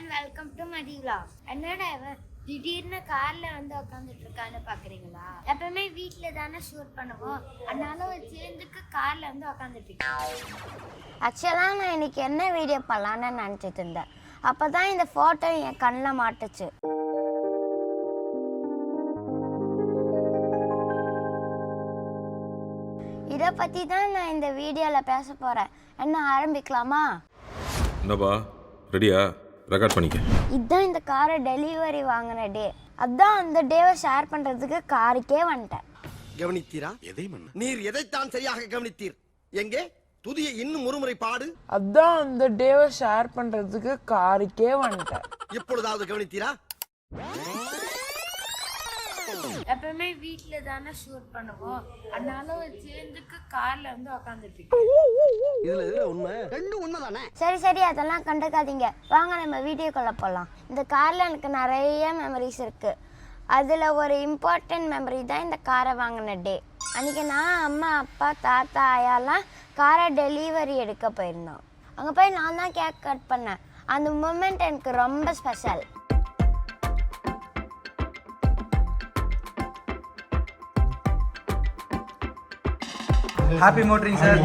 and welcome to Mathi vlog. என்னடா இவன் திடீர்னு கார்ல வந்து உட்காந்துட்டு இருக்கான்னு பாக்குறீங்களா? எப்பவுமே வீட்ல தானே ஷூட் பண்ணுவோம், அதனால ஒரு சேஞ்சுக்கு கார்ல வந்து உட்காந்துட்டு இருக்கேன். ஆக்சுவலா நான் இன்னைக்கு என்ன வீடியோ பண்ணலான்னு நினைச்சிட்டு இருந்தேன். அப்பதான் இந்த போட்டோ என் கண்ணில் மாட்டுச்சு. இதை பத்தி தான் நான் இந்த வீடியோல பேச போறேன். என்ன ஆரம்பிக்கலாமா? என்னப்பா ரெடியா? ரெக்கார்ட் பண்ணிக்க. இதுதான் இந்த காரை டெலிவரி வாங்கின டே. அதான் அந்த டேவை ஷேர் பண்றதுக்கு காருக்கே வந்துட்டேன். கவனித்தீரா? எதை மன்ன? நீர் எதைத்தான் சரியாக கவனித்தீர்? எங்கே துதியை இன்னும் ஒருமுறை பாடு. அதான் அந்த டேவை ஷேர் பண்றதுக்கு காருக்கே வந்துட்டேன். எப்பொழுதாவது கவனித்தீரா? எப்பவுமே வீட்ல தானே ஷூட் பண்ணுவோம், அதனால ஒரு சேஞ்சுக்கு கார்ல வந்து உட்காந்துட்டு இருக்கேன். இதுல உண்மை ரெண்டும் உண்மைதானே? சரி அதெல்லாம் கண்டுக்காதீங்க, வாங்க நம்ம வீடியோக்குள்ள போகலாம். இந்த கார்ல எனக்கு நிறைய மெமரிஸ் இருக்கு. அதில் ஒரு இம்பார்ட்டன்ட் மெமரி தான் இந்த காரை வாங்கின டே. அன்றைக்கி நான் அம்மா அப்பா தாத்தா ஆயாலாம் காரை டெலிவரி எடுக்க போயிருந்தோம். அங்கே போய் நான் தான் கேக் கட் பண்ணேன். அந்த மூமெண்ட் எனக்கு ரொம்ப ஸ்பெஷல். Happy motoring sir.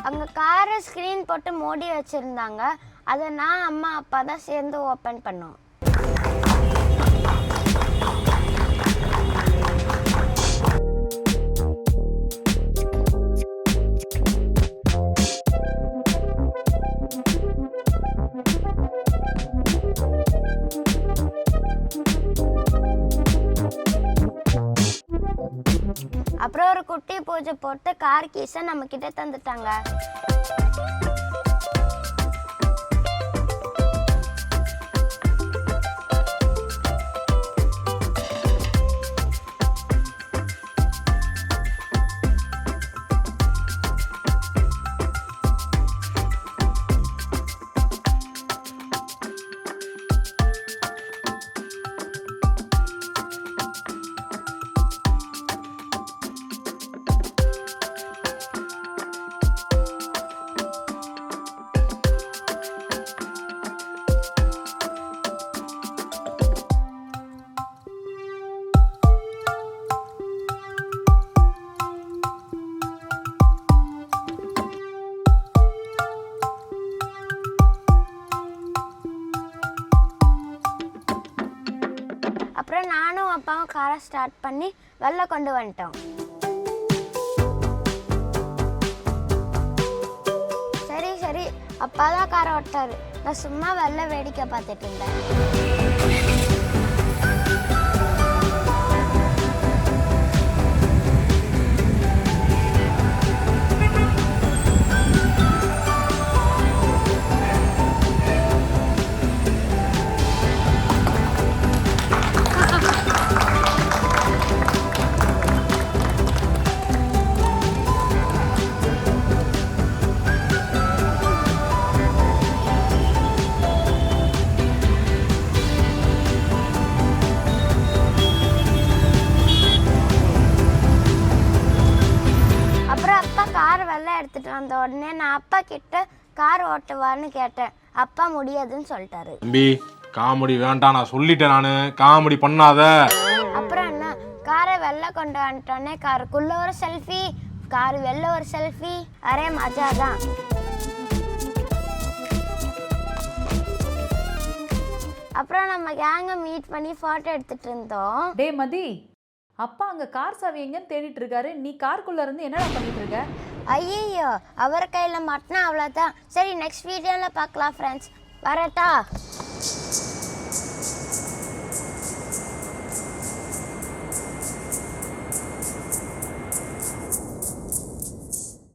அங்கே காரை ஸ்க்ரீன் போட்டு மூடி வச்சுருந்தாங்க. அதை நான் அம்மா அப்பா தான் சேர்ந்து ஓப்பன் பண்ணோம். அப்புறம் ஒரு குட்டி பூஜை போட்டு கார் கீஸை நம்ம கிட்ட தந்துட்டாங்க. அப்புறம் நானும் அப்பாவும் காரை ஸ்டார்ட் பண்ணி வெளில கொண்டு வந்துட்டோம். சரி அப்பா தான் காரை ஓட்டாரு. நான் சும்மா வெளில வேடிக்கை பார்த்துட்டு இருந்தேன். கார் வெளில எடுத்துட்டு வந்த உடனே நான் அப்பா கிட்ட கார் ஓட்டுவான்னு கேட்டேன். அப்பா முடியாதுன்னு சொல்லிட்டாரு. தம்பி காமெடி வேண்டாம், நான் சொல்லிட்டேன், நானு காமெடி பண்ணாத. அப்புறம் என்ன, காரை வெளில கொண்டு வந்துட்டோன்னே காருக்குள்ள ஒரு செல்ஃபி, கார் வெளில ஒரு செல்ஃபி, அரே மஜா தான். அப்புறம் நம்ம கேங்க மீட் பண்ணி போட்டோ எடுத்துட்டு இருந்தோம். டே மதி, அப்பா அங்க கார் சாவி எங்கன்னு தேடிட்டு இருக்காரு, நீ காருக்குள்ள இருந்து என்னடா பண்ணிட்டு இருக்க? ஐயோ, அவர் கையில மாட்டினா அவ்வளோதான். சரி, நெக்ஸ்ட் வீடியோல பார்க்கலாம் ஃப்ரெண்ட்ஸ். வரட்டா?